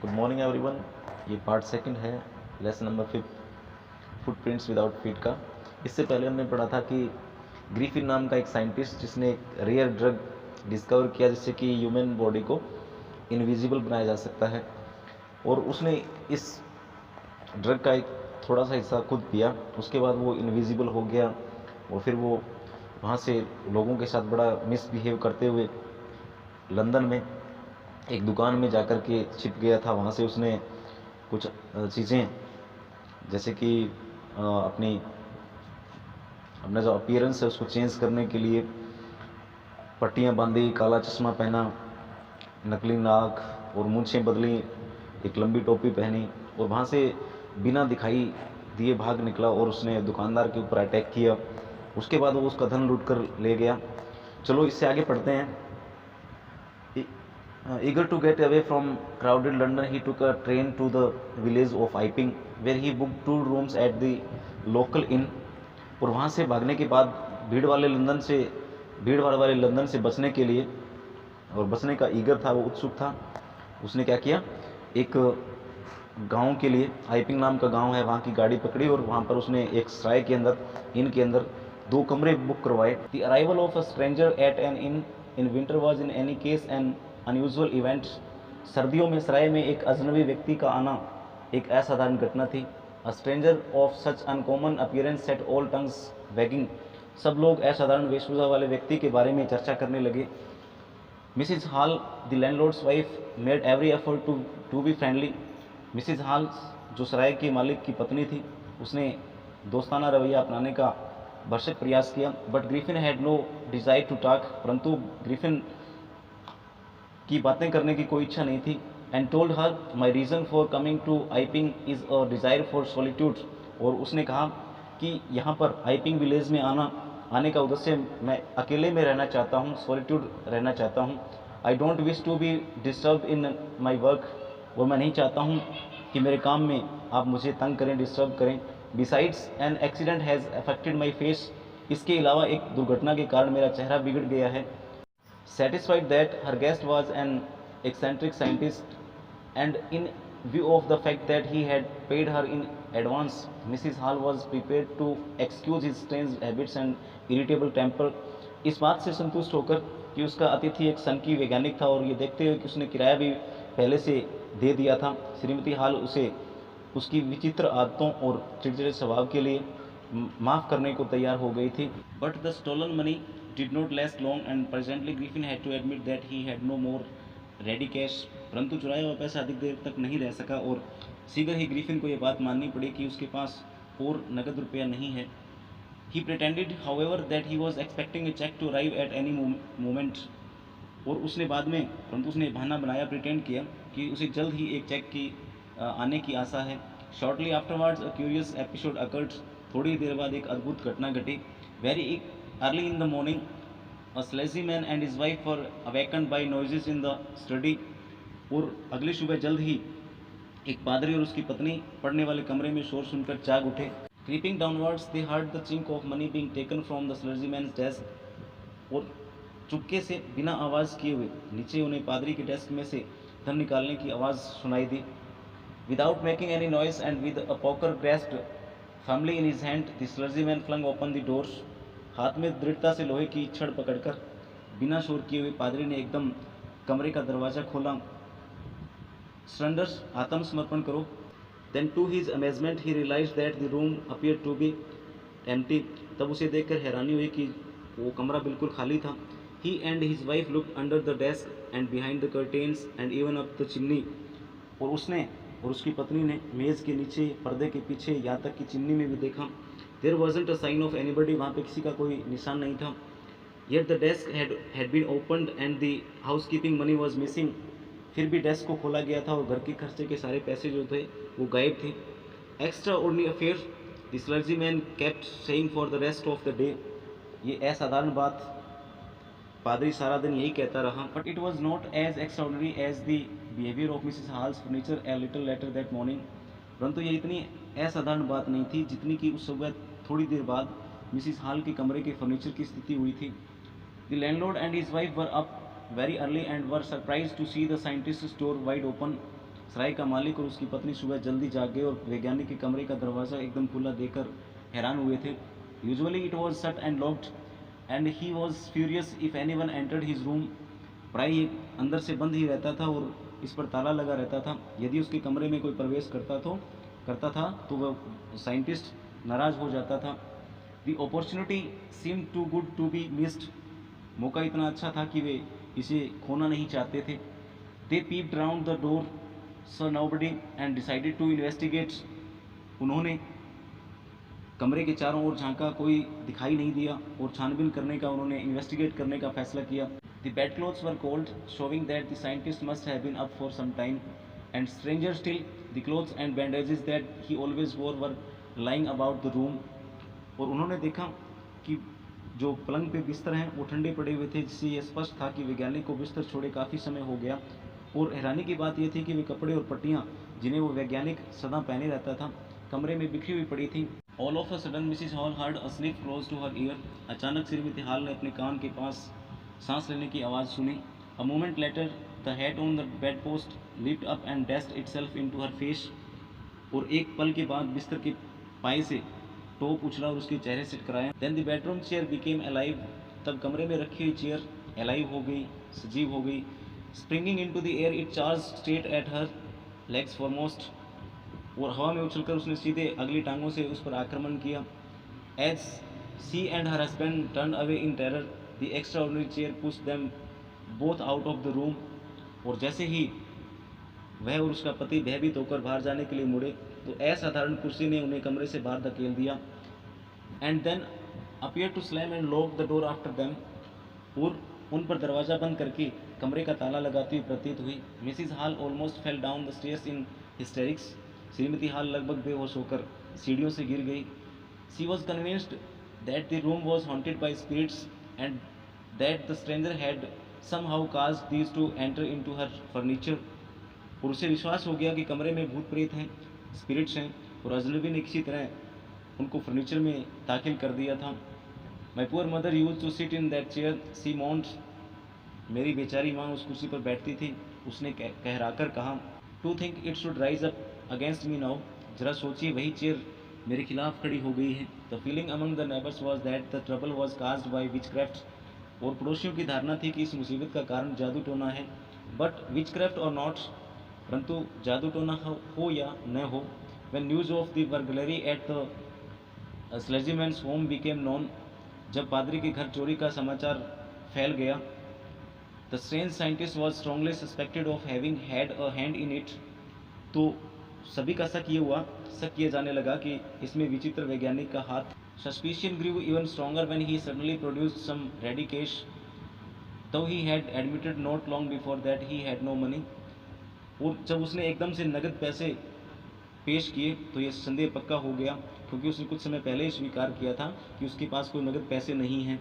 Good morning everyone. ये part second है lesson number 5 footprints without feet का। इससे पहले हमने पढ़ा था कि ग्रिफिन नाम का एक साइंटिस्ट जिसने एक रेयर ड्रग डिस्कवर किया जिससे कि ह्यूमन बॉडी को इनविजिबल बनाया जा सकता है, और उसने इस ड्रग का एक थोड़ा सा हिस्सा खुद पिया। उसके बाद वो इनविजिबल हो गया और फिर वो वहाँ से लोगों के साथ बड़ा मिसबिहेव करते हुए लंदन में एक दुकान में जाकर के छिप गया था। वहाँ से उसने कुछ चीज़ें जैसे कि अपना जो अपीयरेंस है उसको चेंज करने के लिए पट्टियाँ बांधी, काला चश्मा पहना, नकली नाक और मूंछें बदली, एक लंबी टोपी पहनी और वहाँ से बिना दिखाई दिए भाग निकला और उसने दुकानदार के ऊपर अटैक किया। उसके बाद वो उसका धन लूट कर ले गया। चलो इससे आगे पढ़ते हैं। Eager to get away from crowded London, he took a train to the village of Iping, where he booked 2 rooms at the local inn. और वहाँ से भागने के बाद भीड़ भाड़ वाले लंदन से बचने के लिए, और बचने का ईगर था, वो उत्सुक था, उसने क्या किया, एक गांव के लिए, आइपिंग नाम का गांव है, वहाँ की गाड़ी पकड़ी और वहाँ पर उसने एक सराय के अंदर, इन के अंदर 2 कमरे बुक करवाए। The arrival of a stranger eight N in winter was in any case N unusual event. सर्दियों में सराय में एक अजनबी व्यक्ति का आना एक असाधारण घटना थी। A stranger of such uncommon appearance set all tongues waging. सब लोग असाधारण वेशभूषा वाले व्यक्ति के बारे में चर्चा करने लगे। Mrs Hall the landlord's wife made every effort to be friendly. Mrs Hall जो सराय के मालिक की पत्नी थी, उसने दोस्ताना रवैया अपनाने का भरसक प्रयास किया। But Griffin had no desire to talk. परंतु ग्रिफिन की बातें करने की कोई इच्छा नहीं थी। And told her my reason for coming to Iping is a desire for solitude. और उसने कहा कि यहाँ पर आइपिंग विलेज में आने का उद्देश्य मैं अकेले में रहना चाहता हूँ, सॉलिट्यूड रहना चाहता हूँ। I don't wish to be disturb in my work. और मैं नहीं चाहता हूँ कि मेरे काम में आप मुझे तंग करें, डिस्टर्ब करें। Besides an accident has affected my face. इसके अलावा एक दुर्घटना के कारण मेरा चेहरा बिगड़ गया है। Satisfied that her guest was an eccentric scientist, and in view of the fact that he had paid her in advance, Mrs. Hall was prepared to excuse his strange habits and irritable temper. इस बात से संतुष्ट होकर कि उसका अतिथि एक सनकी वैज्ञानिक था और ये देखते हुए कि उसने किराया भी पहले से दे दिया था, श्रीमती हॉल उसे उसकी विचित्र आदतों और चिड़चिड़े स्वभाव के लिए माफ़ करने को तैयार हो गई थी। But the stolen money did not last long, and presently Griffin had to admit that he had no more ready cash. परंतु चुराया हुआ पैसा अधिक देर तक नहीं रह सका और शीघ्र ही ग्रिफिन को यह बात माननी पड़ी कि उसके पास और नकद रुपया नहीं है। He pretended, however, that he was expecting a check to arrive at any moment. और उसने बाद में, परंतु उसने बहाना बनाया, प्रिटेंड किया कि उसे जल्द ही एक चेक की आने की आशा है। Shortly afterwards, a curious episode occurred. थोड़ी देर बाद एक अद्भुत घटना घटी। Very early in the morning, a sleazy man and his wife were awakened by noises in the study. और अगली सुबह जल्द ही एक पादरी और उसकी पत्नी पढ़ने वाले कमरे में शोर सुनकर जाग उठे। Creeping downwards, they heard the chink of money being taken from the sleazy man's desk. और चुपके से बिना आवाज़ किए हुए नीचे उन्हें पादरी के डेस्क में से धन निकालने की आवाज़ सुनाई दी। Without making any noise and with a poker grasped firmly in his hand, the sleazy man flung open the doors. हाथ में दृढ़ता से लोहे की छड़ पकड़कर बिना शोर किए हुए पादरी ने एकदम कमरे का दरवाज़ा खोला। सरेंडर्स, आत्मसमर्पण करो। Then to his amazement he realised that the room appear to be empty. तब उसे देखकर हैरानी हुई कि वो कमरा बिल्कुल खाली था। He and his wife looked under the desk and behind the curtains and even up the chimney. और उसने और उसकी पत्नी ने मेज़ के नीचे, पर्दे के पीछे, यहाँ तक कि चिमनी में भी देखा। There wasn't a sign of anybody. वहाँ पे किसी का कोई निशान नहीं था। Yet the desk had been opened and the housekeeping money was missing. फिर भी डेस्क को खोला गया था और घर के खर्चे के सारे पैसे जो थे वो गायब थे। Extraordinary affair, the clergyman kept saying for the rest of the day. ये असाधारण बात पादरी सारा दिन यही कहता रहा। But it was not as extraordinary as the behaviour of Mrs Hall's furniture a little later that morning. परंतु ये इतनी असाधारण बात नहीं थी जितनी कि उस सुबह थोड़ी देर बाद मिसिस हॉल के कमरे के फर्नीचर की स्थिति हुई थी। The landlord and his wife were up very early and were surprised to see the scientist's door wide open. सराय का मालिक और उसकी पत्नी सुबह जल्दी जाग गए और वैज्ञानिक के कमरे का दरवाज़ा एकदम खुला देखकर हैरान हुए थे। Usually it was shut and locked and he was furious if anyone entered his room. प्राय ये अंदर से बंद ही रहता था और इस पर ताला लगा रहता था। यदि उसके कमरे में कोई प्रवेश करता था तो वह साइंटिस्ट नाराज़ हो जाता था। The opportunity seem too good to be missed. मौका इतना अच्छा था कि वे इसे खोना नहीं चाहते थे। They peeped round the door saw nobody and decided to investigate. उन्होंने कमरे के चारों ओर झांका, कोई दिखाई नहीं दिया और छानबीन करने का उन्होंने इन्वेस्टिगेट करने का फैसला किया। The bed clothes were cold, showing that the scientist must have been up for some time and stranger still the clothes and bandages that he always wore were lying about the room. और उन्होंने देखा कि जो पलंग पे बिस्तर हैं वो ठंडे पड़े हुए थे, जिससे ये स्पष्ट था कि वैज्ञानिक को बिस्तर छोड़े काफ़ी समय हो गया। और हैरानी की बात यह थी कि वे कपड़े और पट्टियाँ जिन्हें वो वैज्ञानिक सदा पहने रहता था कमरे में बिखरी हुई पड़ी थी। All of a sudden Mrs Hall heard a sniff close to her ear. अचानक श्रीमती हॉल ने अपने कान के पास सांस लेने की आवाज़ सुनी। A moment later the head on the bedpost lift up and dashed itself into her face. और एक पल के बाद बिस्तर के पाए से टॉप उछला और उसके चेहरे से टकराया। Then the bedroom chair became alive. तब कमरे में रखी हुई चेयर अलाइव हो गई, सजीव हो गई। Springing into the air it charge straight at her legs foremost. और हवा में उछलकर उसने सीधे अगली टांगों से उस पर आक्रमण किया। As she and her husband turn away in terror the extraordinary chair push them both out of the room. और जैसे ही वह और उसका पति भयभीत होकर बाहर जाने के लिए मुड़े तो असाधारण कुर्सी ने उन्हें कमरे से बाहर धकेल दिया। And then appear to slam and lock the door after them. और उन पर दरवाज़ा बंद करके कमरे का ताला लगाती हुई प्रतीत हुई। Mrs Hall almost fell down the stairs in hysterics. Shrimati Hall लगभग बेहोश होकर सीढ़ियों से गिर गई। She was convinced that the room was haunted by spirits and that the stranger had somehow caused these to enter into her furniture. और उसे विश्वास हो गया कि कमरे में भूत प्रेत हैं, स्पिरिट्स हैं, और अजनबी ने किसी तरह उनको फर्नीचर में दाखिल कर दिया था। My poor mother use to sit in that chair she moaned. मेरी बेचारी माँ उस कुर्सी पर बैठती थी। उसने कहराकर कहा, to think it should rise up against me now. जरा सोचिए, वही चेयर मेरे खिलाफ खड़ी हो गई है। The feeling among the neighbours was that the trouble was caused by witchcraft. और पड़ोसियों की धारणा थी कि इस मुसीबत का कारण जादू टोना है। बट विचक्राफ्ट और नॉट, परंतु जादू टोना हो या न हो, when news of the burglary at the clergyman's home became known. जब पादरी के घर चोरी का समाचार फैल गया, the strange scientist was strongly suspected of having had a hand in it. तो सभी का शक किए जाने लगा कि इसमें विचित्र वैज्ञानिक का हाथ। Suspicion grew even stronger when he suddenly produced some ready cash, though he had admitted not long before that he had no money। और जब उसने एकदम से नगद पैसे पेश किए तो यह संदेह पक्का हो गया, क्योंकि उसने कुछ समय पहले ही स्वीकार किया था कि उसके पास कोई नगद पैसे नहीं हैं।